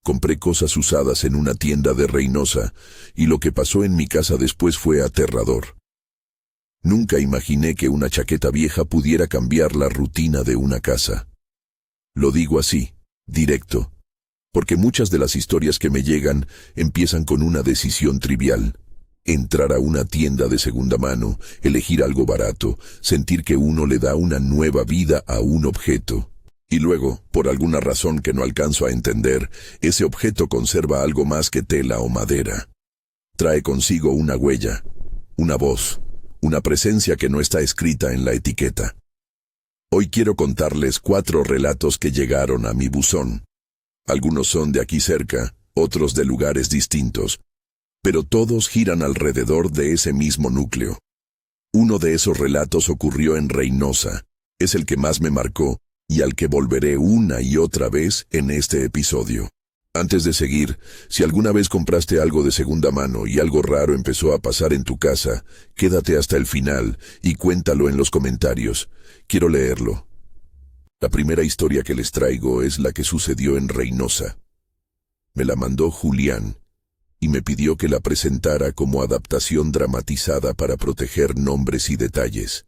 Compré cosas usadas en una tienda de Reynosa, y lo que pasó en mi casa después fue aterrador. Nunca imaginé que una chaqueta vieja pudiera cambiar la rutina de una casa. Lo digo así, directo, porque muchas de las historias que me llegan empiezan con una decisión trivial. Entrar a una tienda de segunda mano, elegir algo barato, sentir que uno le da una nueva vida a un objeto. Y luego, por alguna razón que no alcanzo a entender, ese objeto conserva algo más que tela o madera. Trae consigo una huella, una voz, una presencia que no está escrita en la etiqueta. Hoy quiero contarles 4 relatos que llegaron a mi buzón. Algunos son de aquí cerca, otros de lugares distintos, pero todos giran alrededor de ese mismo núcleo. Uno de esos relatos ocurrió en Reynosa, es el que más me marcó, y al que volveré una y otra vez en este episodio. Antes de seguir, si alguna vez compraste algo de segunda mano y algo raro empezó a pasar en tu casa, quédate hasta el final y cuéntalo en los comentarios. Quiero leerlo. La primera historia que les traigo es la que sucedió en Reynosa. Me la mandó Julián y me pidió que la presentara como adaptación dramatizada para proteger nombres y detalles.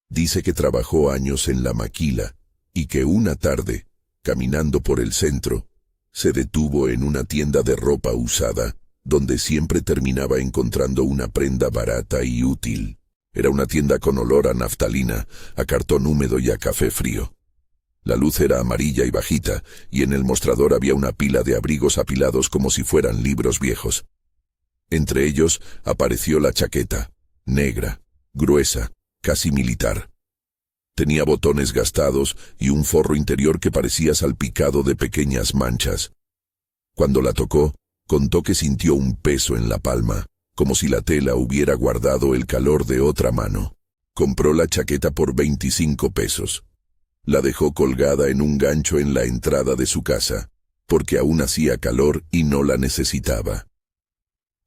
Dice que trabajó años en La Maquila y que una tarde, caminando por el centro, se detuvo en una tienda de ropa usada, donde siempre terminaba encontrando una prenda barata y útil. Era una tienda con olor a naftalina, a cartón húmedo y a café frío. La luz era amarilla y bajita, y en el mostrador había una pila de abrigos apilados como si fueran libros viejos. Entre ellos apareció la chaqueta, negra, gruesa, casi militar. Tenía botones gastados y un forro interior que parecía salpicado de pequeñas manchas. Cuando la tocó, contó que sintió un peso en la palma, como si la tela hubiera guardado el calor de otra mano. Compró la chaqueta por 25 pesos. La dejó colgada en un gancho en la entrada de su casa, porque aún hacía calor y no la necesitaba.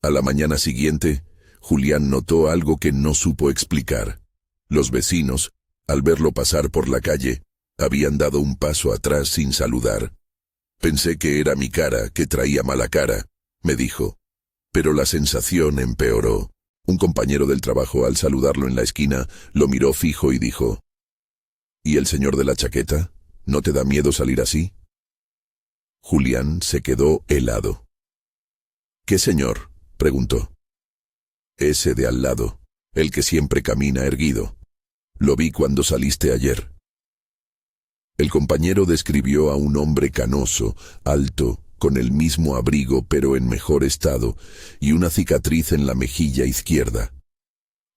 A la mañana siguiente, Julián notó algo que no supo explicar. Los vecinos, al verlo pasar por la calle, habían dado un paso atrás sin saludar. Pensé que era mi cara, que traía mala cara, me dijo. Pero la sensación empeoró. Un compañero del trabajo, al saludarlo en la esquina, lo miró fijo y dijo: ¿Y el señor de la chaqueta? ¿No te da miedo salir así? Julián se quedó helado. ¿Qué señor?, preguntó. Ese de al lado, el que siempre camina erguido. Lo vi cuando saliste ayer. El compañero describió a un hombre canoso, alto, con el mismo abrigo pero en mejor estado, y una cicatriz en la mejilla izquierda.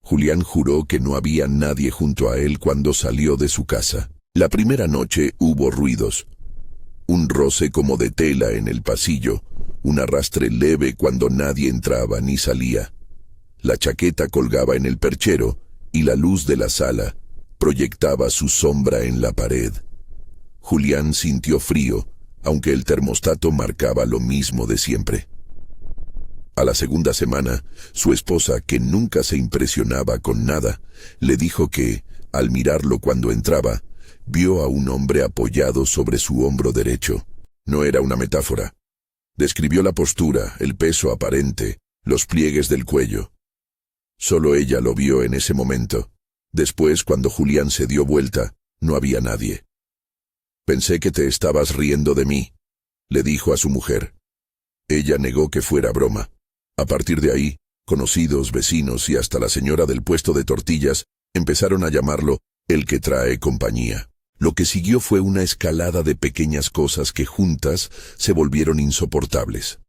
Julián juró que no había nadie junto a él cuando salió de su casa. La primera noche hubo ruidos. Un roce como de tela en el pasillo, un arrastre leve cuando nadie entraba ni salía. La chaqueta colgaba en el perchero, y la luz de la sala proyectaba su sombra en la pared. Julián sintió frío, aunque el termostato marcaba lo mismo de siempre. A la segunda semana, su esposa, que nunca se impresionaba con nada, le dijo que, al mirarlo cuando entraba, vio a un hombre apoyado sobre su hombro derecho. No era una metáfora. Describió la postura, el peso aparente, los pliegues del cuello. Solo ella lo vio en ese momento. Después, cuando Julián se dio vuelta, no había nadie. «Pensé que te estabas riendo de mí», le dijo a su mujer. Ella negó que fuera broma. A partir de ahí, conocidos, vecinos y hasta la señora del puesto de tortillas empezaron a llamarlo el que trae compañía. Lo que siguió fue una escalada de pequeñas cosas que juntas se volvieron insoportables.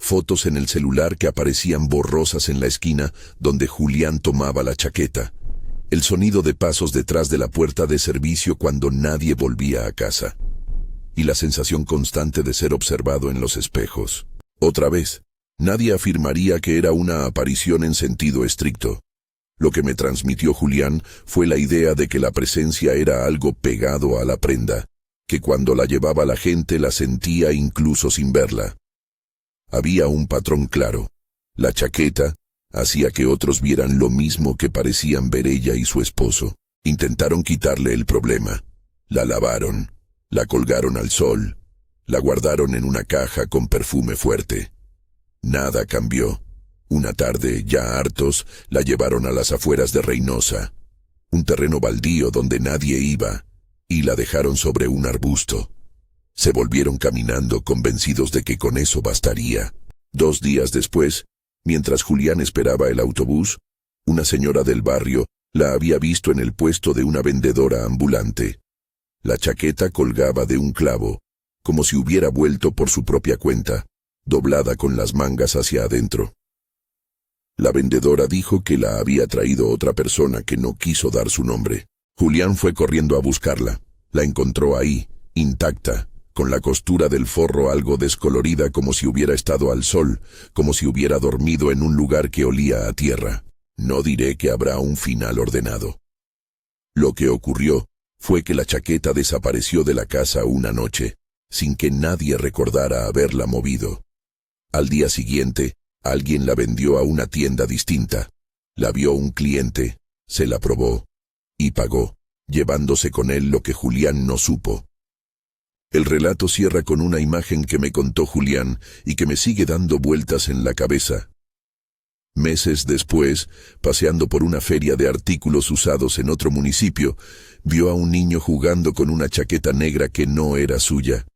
Fotos en el celular que aparecían borrosas en la esquina donde Julián tomaba la chaqueta. El sonido de pasos detrás de la puerta de servicio cuando nadie volvía a casa. Y la sensación constante de ser observado en los espejos. Otra vez, nadie afirmaría que era una aparición en sentido estricto. Lo que me transmitió Julián fue la idea de que la presencia era algo pegado a la prenda, que cuando la llevaba la gente la sentía incluso sin verla. Había un patrón claro. La chaqueta hacía que otros vieran lo mismo que parecían ver ella y su esposo. Intentaron quitarle el problema. La lavaron, la colgaron al sol, La guardaron en una caja con perfume fuerte. Nada cambió. Una tarde, ya hartos, la llevaron a las afueras de Reynosa, un terreno baldío donde nadie iba, y la dejaron sobre un arbusto. Se volvieron caminando convencidos de que con eso bastaría. 2 días después, mientras Julián esperaba el autobús, una señora del barrio la había visto en el puesto de una vendedora ambulante. La chaqueta colgaba de un clavo, como si hubiera vuelto por su propia cuenta, doblada con las mangas hacia adentro. La vendedora dijo que la había traído otra persona que no quiso dar su nombre. Julián fue corriendo a buscarla. La encontró ahí, intacta, con la costura del forro algo descolorida como si hubiera estado al sol, como si hubiera dormido en un lugar que olía a tierra. No diré que habrá un final ordenado. Lo que ocurrió fue que la chaqueta desapareció de la casa una noche, sin que nadie recordara haberla movido. Al día siguiente, alguien la vendió a una tienda distinta. La vio un cliente, se la probó y pagó, llevándose con él lo que Julián no supo. El relato cierra con una imagen que me contó Julián y que me sigue dando vueltas en la cabeza. Meses después, paseando por una feria de artículos usados en otro municipio, vio a un niño jugando con una chaqueta negra que no era suya.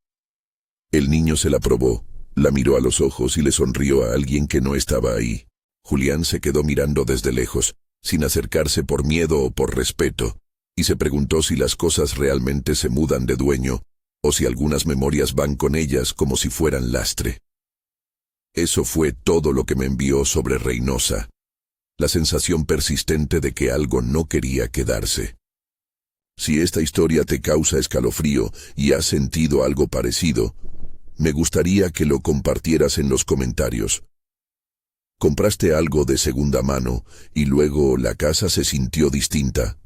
El niño se la probó, la miró a los ojos y le sonrió a alguien que no estaba ahí. Julián se quedó mirando desde lejos, sin acercarse por miedo o por respeto, y se preguntó si las cosas realmente se mudan de dueño, o si algunas memorias van con ellas como si fueran lastre. Eso fue todo lo que me envió sobre Reynosa. La sensación persistente de que algo no quería quedarse. Si esta historia te causa escalofrío y has sentido algo parecido, me gustaría que lo compartieras en los comentarios. ¿Compraste algo de segunda mano y luego la casa se sintió distinta?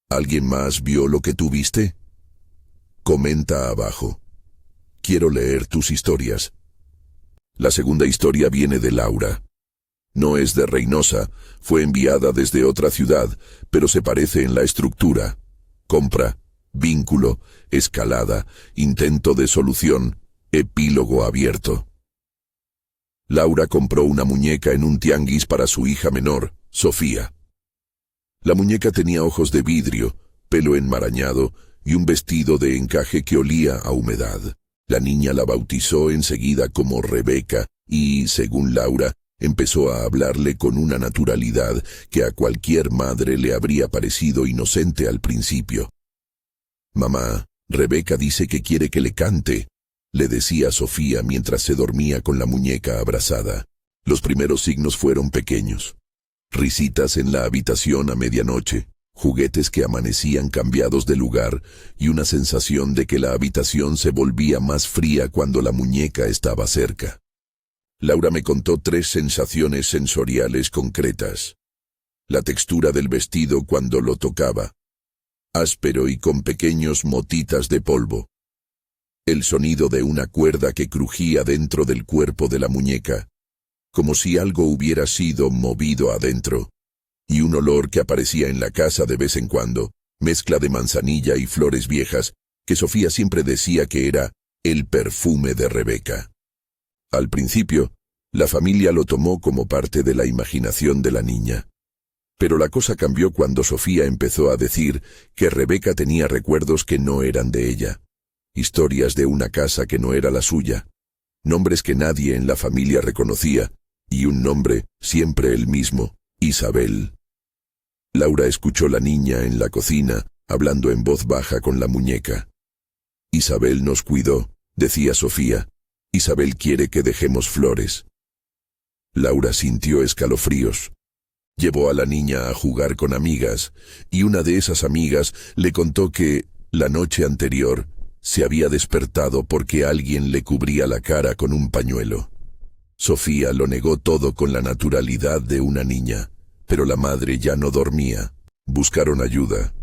¿Alguien más vio lo que tú viste? Comenta abajo. Quiero leer tus historias. La segunda historia viene de Laura. No es de Reynosa, fue enviada desde otra ciudad, pero se parece en la estructura. Compra, vínculo, escalada, intento de solución, epílogo abierto. Laura compró una muñeca en un tianguis para su hija menor, Sofía. La muñeca tenía ojos de vidrio, pelo enmarañado y un vestido de encaje que olía a humedad. La niña la bautizó enseguida como Rebeca y, según Laura, empezó a hablarle con una naturalidad que a cualquier madre le habría parecido inocente al principio. «Mamá, Rebeca dice que quiere que le cante», le decía Sofía mientras se dormía con la muñeca abrazada. Los primeros signos fueron pequeños. Risitas en la habitación a medianoche, juguetes que amanecían cambiados de lugar y una sensación de que la habitación se volvía más fría cuando la muñeca estaba cerca. Laura me contó 3 sensaciones sensoriales concretas. La textura del vestido cuando lo tocaba, áspero y con pequeños motitas de polvo. El sonido de una cuerda que crujía dentro del cuerpo de la muñeca, como si algo hubiera sido movido adentro. Y un olor que aparecía en la casa de vez en cuando, mezcla de manzanilla y flores viejas, que Sofía siempre decía que era el perfume de Rebeca. Al principio, la familia lo tomó como parte de la imaginación de la niña. Pero la cosa cambió cuando Sofía empezó a decir que Rebeca tenía recuerdos que no eran de ella, historias de una casa que no era la suya, nombres que nadie en la familia reconocía, y un nombre, siempre el mismo, Isabel. Laura escuchó a la niña en la cocina, hablando en voz baja con la muñeca. «Isabel nos cuidó», decía Sofía. «Isabel quiere que dejemos flores». Laura sintió escalofríos. Llevó a la niña a jugar con amigas, y una de esas amigas le contó que, la noche anterior, se había despertado porque alguien le cubría la cara con un pañuelo. Sofía lo negó todo con la naturalidad de una niña. Pero la madre ya no dormía. Buscaron ayuda.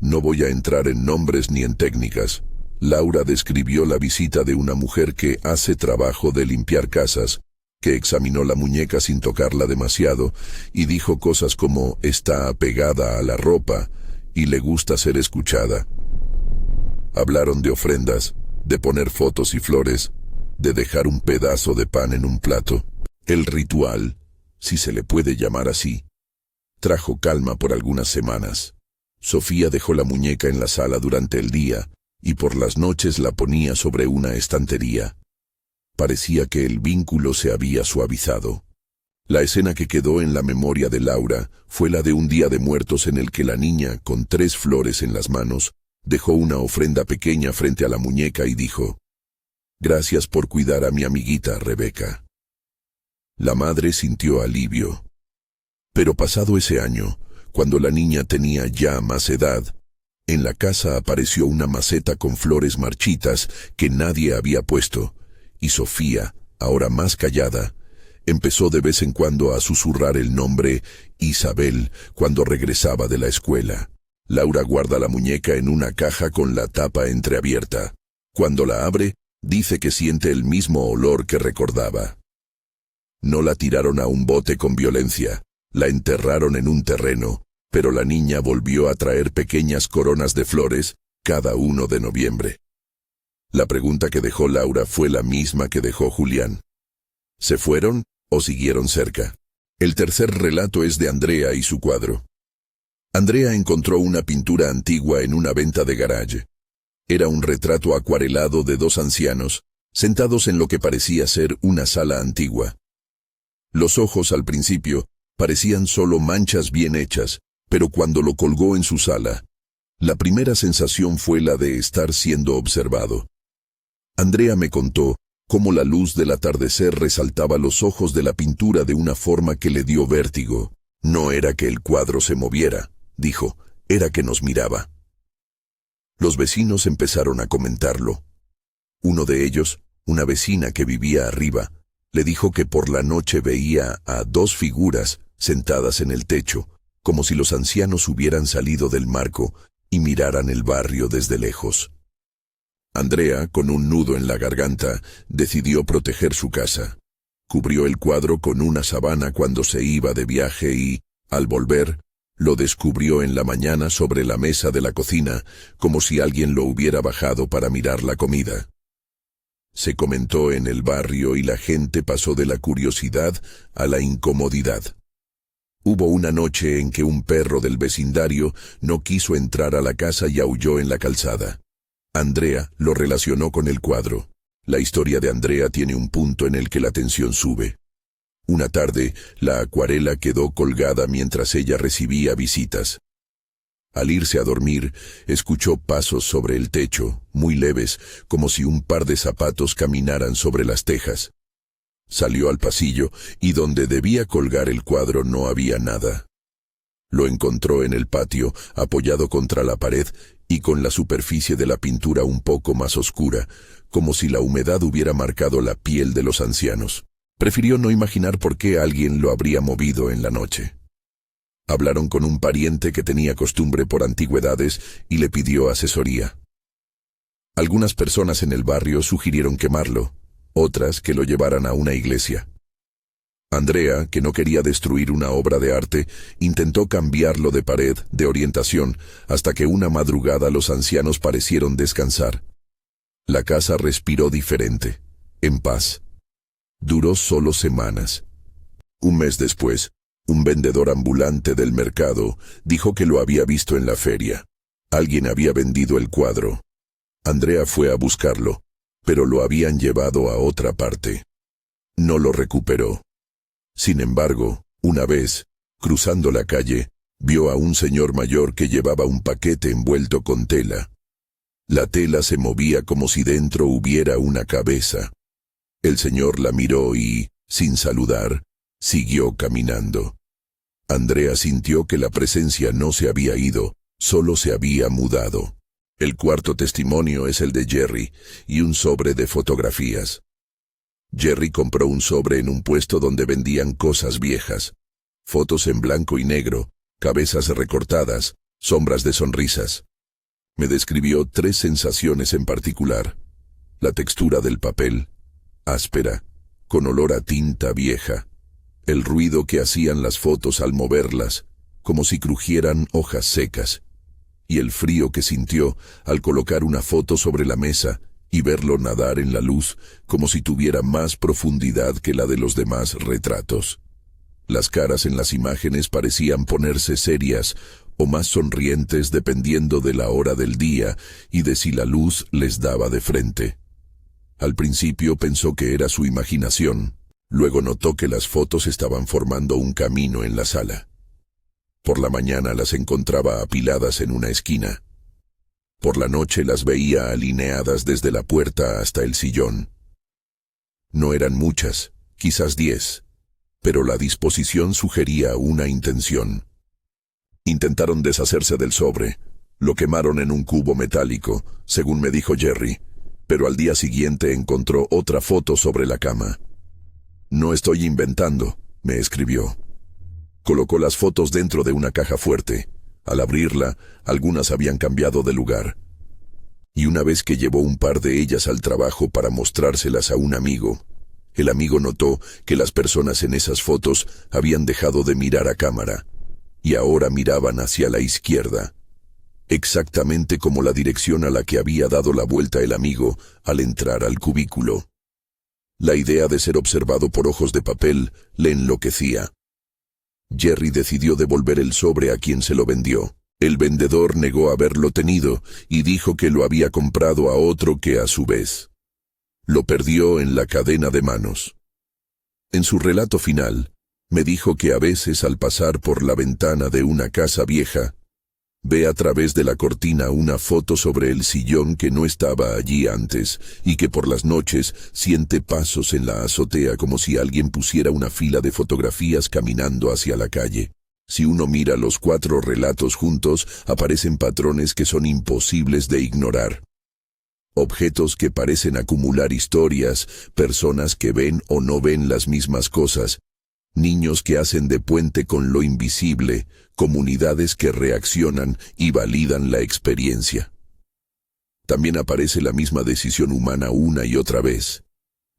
No voy a entrar en nombres ni en técnicas. Laura describió la visita de una mujer que hace trabajo de limpiar casas, que examinó la muñeca sin tocarla demasiado, y dijo cosas como está apegada a la ropa y le gusta ser escuchada. Hablaron de ofrendas, de poner fotos y flores, de dejar un pedazo de pan en un plato. El ritual, si se le puede llamar así, trajo calma por algunas semanas. Sofía dejó la muñeca en la sala durante el día y por las noches la ponía sobre una estantería. Parecía que el vínculo se había suavizado. La escena que quedó en la memoria de Laura fue la de un día de muertos en el que la niña, con 3 flores en las manos, dejó una ofrenda pequeña frente a la muñeca y dijo: «Gracias por cuidar a mi amiguita Rebeca». La madre sintió alivio. Pero pasado ese año, cuando la niña tenía ya más edad, en la casa apareció una maceta con flores marchitas que nadie había puesto, y Sofía, ahora más callada, empezó de vez en cuando a susurrar el nombre Isabel cuando regresaba de la escuela. Laura guarda la muñeca en una caja con la tapa entreabierta. Cuando la abre, dice que siente el mismo olor que recordaba. No la tiraron a un bote con violencia, la enterraron en un terreno, pero la niña volvió a traer pequeñas coronas de flores cada 1 de noviembre. La pregunta que dejó Laura fue la misma que dejó Julián. ¿Se fueron o siguieron cerca? El tercer relato es de Andrea y su cuadro. Andrea encontró una pintura antigua en una venta de garaje. Era un retrato acuarelado de 2 ancianos, sentados en lo que parecía ser una sala antigua. Los ojos al principio parecían solo manchas bien hechas, pero cuando lo colgó en su sala, la primera sensación fue la de estar siendo observado. Andrea me contó cómo la luz del atardecer resaltaba los ojos de la pintura de una forma que le dio vértigo. No era que el cuadro se moviera, dijo, era que nos miraba. Los vecinos empezaron a comentarlo. Uno de ellos, una vecina que vivía arriba, le dijo que por la noche veía a 2 figuras sentadas en el techo, como si los ancianos hubieran salido del marco y miraran el barrio desde lejos. Andrea, con un nudo en la garganta, decidió proteger su casa. Cubrió el cuadro con una sábana cuando se iba de viaje y, al volver, lo descubrió en la mañana sobre la mesa de la cocina, como si alguien lo hubiera bajado para mirar la comida. Se comentó en el barrio y la gente pasó de la curiosidad a la incomodidad. Hubo una noche en que un perro del vecindario no quiso entrar a la casa y aulló en la calzada. Andrea lo relacionó con el cuadro. La historia de Andrea tiene un punto en el que la tensión sube. Una tarde, la acuarela quedó colgada mientras ella recibía visitas. Al irse a dormir, escuchó pasos sobre el techo, muy leves, como si un par de zapatos caminaran sobre las tejas. Salió al pasillo y donde debía colgar el cuadro no había nada. Lo encontró en el patio, apoyado contra la pared y con la superficie de la pintura un poco más oscura, como si la humedad hubiera marcado la piel de los ancianos. Prefirió no imaginar por qué alguien lo habría movido en la noche. Hablaron con un pariente que tenía costumbre por antigüedades y le pidió asesoría. Algunas personas en el barrio sugirieron quemarlo, otras que lo llevaran a una iglesia. Andrea, que no quería destruir una obra de arte, intentó cambiarlo de pared, de orientación, hasta que una madrugada los ancianos parecieron descansar. La casa respiró diferente, en paz. Duró solo semanas. Un mes después, un vendedor ambulante del mercado dijo que lo había visto en la feria. Alguien había vendido el cuadro. Andrea fue a buscarlo, pero lo habían llevado a otra parte. No lo recuperó. Sin embargo, una vez, cruzando la calle, vio a un señor mayor que llevaba un paquete envuelto con tela. La tela se movía como si dentro hubiera una cabeza. El señor la miró y, sin saludar, siguió caminando. Andrea sintió que la presencia no se había ido, solo se había mudado. El cuarto testimonio es el de Jerry y un sobre de fotografías. Jerry compró un sobre en un puesto donde vendían cosas viejas. Fotos en blanco y negro, cabezas recortadas, sombras de sonrisas. Me describió 3 sensaciones en particular. La textura del papel, áspera, con olor a tinta vieja. El ruido que hacían las fotos al moverlas, como si crujieran hojas secas. Y el frío que sintió al colocar una foto sobre la mesa y verlo nadar en la luz como si tuviera más profundidad que la de los demás retratos. Las caras en las imágenes parecían ponerse serias o más sonrientes dependiendo de la hora del día y de si la luz les daba de frente. Al principio pensó que era su imaginación, luego notó que las fotos estaban formando un camino en la sala. Por la mañana las encontraba apiladas en una esquina. Por la noche las veía alineadas desde la puerta hasta el sillón. No eran muchas, quizás 10, pero la disposición sugería una intención. Intentaron deshacerse del sobre, lo quemaron en un cubo metálico, según me dijo Jerry, pero al día siguiente encontró otra foto sobre la cama. «No estoy inventando», me escribió. Colocó las fotos dentro de una caja fuerte. Al abrirla, algunas habían cambiado de lugar. Y una vez que llevó un par de ellas al trabajo para mostrárselas a un amigo, el amigo notó que las personas en esas fotos habían dejado de mirar a cámara, y ahora miraban hacia la izquierda, exactamente como la dirección a la que había dado la vuelta el amigo al entrar al cubículo. La idea de ser observado por ojos de papel le enloquecía. Jerry decidió devolver el sobre a quien se lo vendió. El vendedor negó haberlo tenido y dijo que lo había comprado a otro que a su vez lo perdió en la cadena de manos. En su relato final, me dijo que a veces al pasar por la ventana de una casa vieja, ve a través de la cortina una foto sobre el sillón que no estaba allí antes y que por las noches siente pasos en la azotea como si alguien pusiera una fila de fotografías caminando hacia la calle. Si uno mira los 4 relatos juntos, aparecen patrones que son imposibles de ignorar. Objetos que parecen acumular historias, personas que ven o no ven las mismas cosas, niños que hacen de puente con lo invisible, comunidades que reaccionan y validan la experiencia. También aparece la misma decisión humana una y otra vez.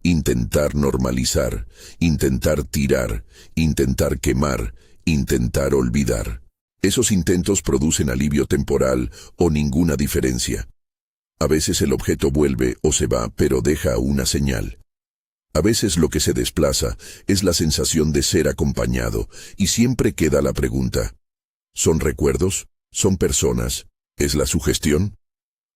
Intentar normalizar, intentar tirar, intentar quemar, intentar olvidar. Esos intentos producen alivio temporal o ninguna diferencia. A veces el objeto vuelve o se va, pero deja una señal. A veces lo que se desplaza es la sensación de ser acompañado, y siempre queda la pregunta: ¿son recuerdos? ¿Son personas? ¿Es la sugestión?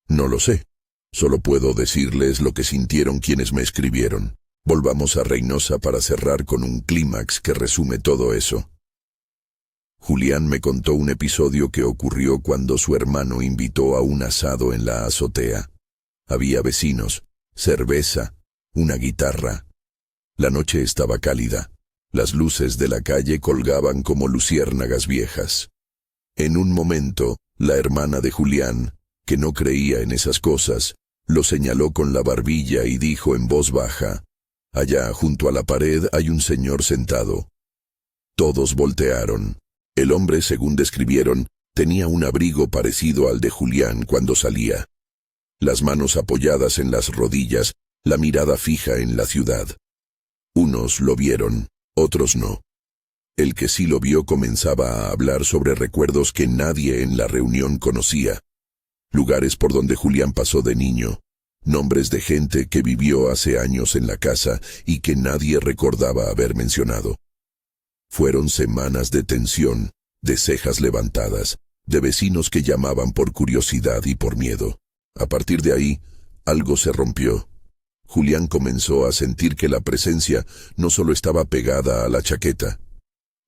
No lo sé. Solo puedo decirles lo que sintieron quienes me escribieron. Volvamos a Reynosa para cerrar con un clímax que resume todo eso. Julián me contó un episodio que ocurrió cuando su hermano invitó a un asado en la azotea. Había vecinos, cerveza, una guitarra. La noche estaba cálida. Las luces de la calle colgaban como luciérnagas viejas. En un momento, la hermana de Julián, que no creía en esas cosas, lo señaló con la barbilla y dijo en voz baja: «Allá, junto a la pared, hay un señor sentado». Todos voltearon. El hombre, según describieron, tenía un abrigo parecido al de Julián cuando salía. Las manos apoyadas en las rodillas, la mirada fija en la ciudad. Unos lo vieron, otros no. El que sí lo vio comenzaba a hablar sobre recuerdos que nadie en la reunión conocía. Lugares por donde Julián pasó de niño, nombres de gente que vivió hace años en la casa y que nadie recordaba haber mencionado. Fueron semanas de tensión, de cejas levantadas, de vecinos que llamaban por curiosidad y por miedo. A partir de ahí, algo se rompió. Julián comenzó a sentir que la presencia no solo estaba pegada a la chaqueta.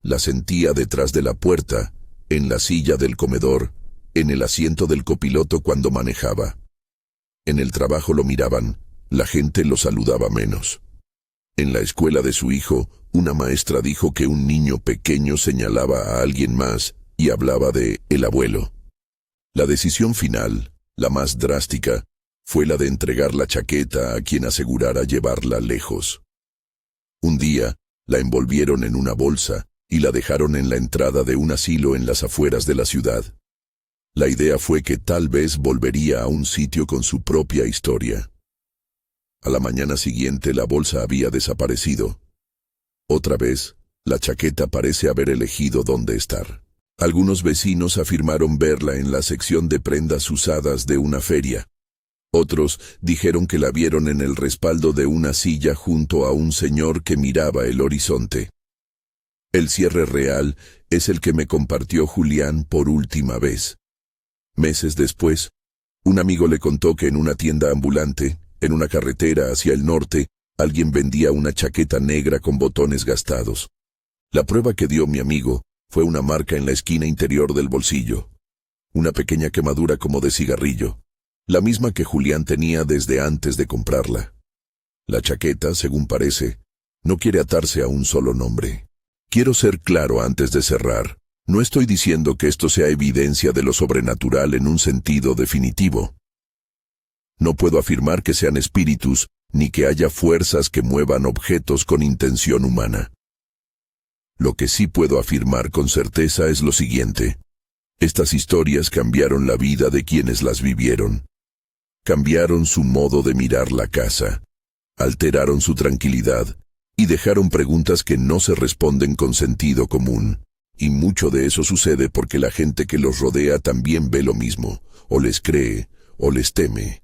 La sentía detrás de la puerta, en la silla del comedor, en el asiento del copiloto cuando manejaba. En el trabajo lo miraban, la gente lo saludaba menos. En la escuela de su hijo, una maestra dijo que un niño pequeño señalaba a alguien más y hablaba de el abuelo. La decisión final, la más drástica, fue la de entregar la chaqueta a quien asegurara llevarla lejos. Un día, la envolvieron en una bolsa y la dejaron en la entrada de un asilo en las afueras de la ciudad. La idea fue que tal vez volvería a un sitio con su propia historia. A la mañana siguiente la bolsa había desaparecido. Otra vez, la chaqueta parece haber elegido dónde estar. Algunos vecinos afirmaron verla en la sección de prendas usadas de una feria. Otros dijeron que la vieron en el respaldo de una silla junto a un señor que miraba el horizonte. El cierre real es el que me compartió Julián por última vez. Meses después, un amigo le contó que en una tienda ambulante, en una carretera hacia el norte, alguien vendía una chaqueta negra con botones gastados. La prueba que dio mi amigo fue una marca en la esquina interior del bolsillo. Una pequeña quemadura como de cigarrillo, la misma que Julián tenía desde antes de comprarla. La chaqueta, según parece, no quiere atarse a un solo nombre. Quiero ser claro antes de cerrar. No estoy diciendo que esto sea evidencia de lo sobrenatural en un sentido definitivo. No puedo afirmar que sean espíritus, ni que haya fuerzas que muevan objetos con intención humana. Lo que sí puedo afirmar con certeza es lo siguiente. Estas historias cambiaron la vida de quienes las vivieron. Cambiaron su modo de mirar la casa, alteraron su tranquilidad y dejaron preguntas que no se responden con sentido común. Y mucho de eso sucede porque la gente que los rodea también ve lo mismo, o les cree, o les teme.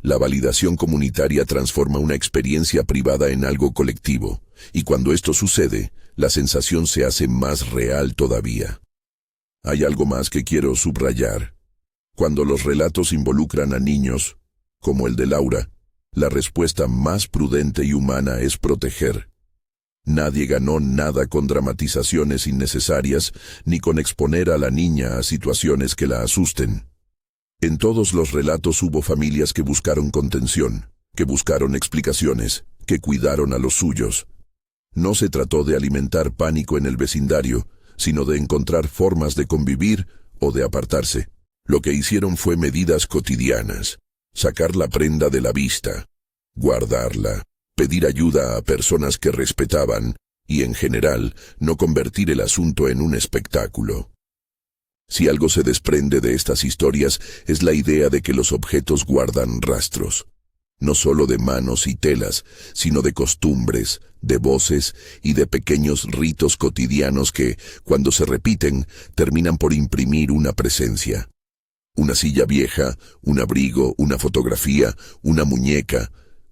La validación comunitaria transforma una experiencia privada en algo colectivo, y cuando esto sucede, la sensación se hace más real todavía. Hay algo más que quiero subrayar. Cuando los relatos involucran a niños, como el de Laura, la respuesta más prudente y humana es proteger. Nadie ganó nada con dramatizaciones innecesarias, ni con exponer a la niña a situaciones que la asusten. En todos los relatos hubo familias que buscaron contención, que buscaron explicaciones, que cuidaron a los suyos. No se trató de alimentar pánico en el vecindario, sino de encontrar formas de convivir o de apartarse. Lo que hicieron fue medidas cotidianas: sacar la prenda de la vista, guardarla, pedir ayuda a personas que respetaban y, en general, no convertir el asunto en un espectáculo. Si algo se desprende de estas historias es la idea de que los objetos guardan rastros, no solo de manos y telas, sino de costumbres, de voces y de pequeños ritos cotidianos que, cuando se repiten, terminan por imprimir una presencia. Una silla vieja, un abrigo, una fotografía, una muñeca.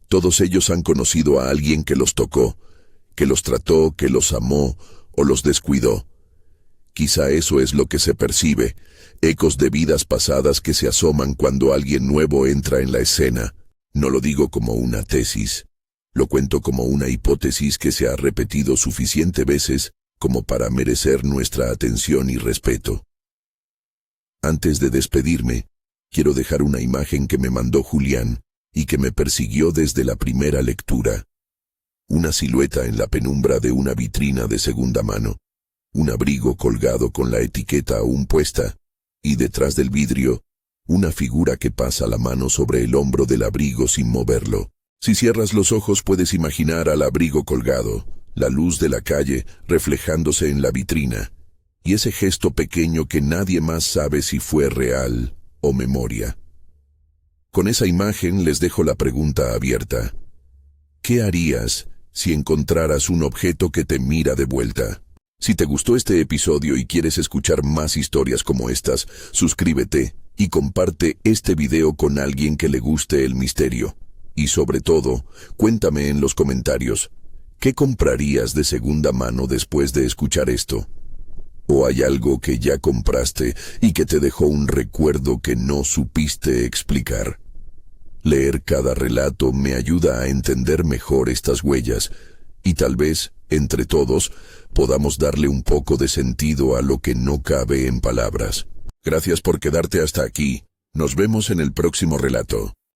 Todos ellos han conocido a alguien que los tocó, que los trató, que los amó o los descuidó. Quizá eso es lo que se percibe, ecos de vidas pasadas que se asoman cuando alguien nuevo entra en la escena. No lo digo como una tesis, lo cuento como una hipótesis que se ha repetido suficientes veces como para merecer nuestra atención y respeto. Antes de despedirme, quiero dejar una imagen que me mandó Julián y que me persiguió desde la primera lectura. Una silueta en la penumbra de una vitrina de segunda mano, un abrigo colgado con la etiqueta aún puesta, y detrás del vidrio, una figura que pasa la mano sobre el hombro del abrigo sin moverlo. Si cierras los ojos puedes imaginar al abrigo colgado, la luz de la calle reflejándose en la vitrina, y ese gesto pequeño que nadie más sabe si fue real o memoria. Con esa imagen les dejo la pregunta abierta. ¿Qué harías si encontraras un objeto que te mira de vuelta? Si te gustó este episodio y quieres escuchar más historias como estas, suscríbete y comparte este video con alguien que le guste el misterio. Y sobre todo, cuéntame en los comentarios, ¿qué comprarías de segunda mano después de escuchar esto? ¿O hay algo que ya compraste y que te dejó un recuerdo que no supiste explicar? Leer cada relato me ayuda a entender mejor estas huellas y tal vez, entre todos, podamos darle un poco de sentido a lo que no cabe en palabras. Gracias por quedarte hasta aquí. Nos vemos en el próximo relato.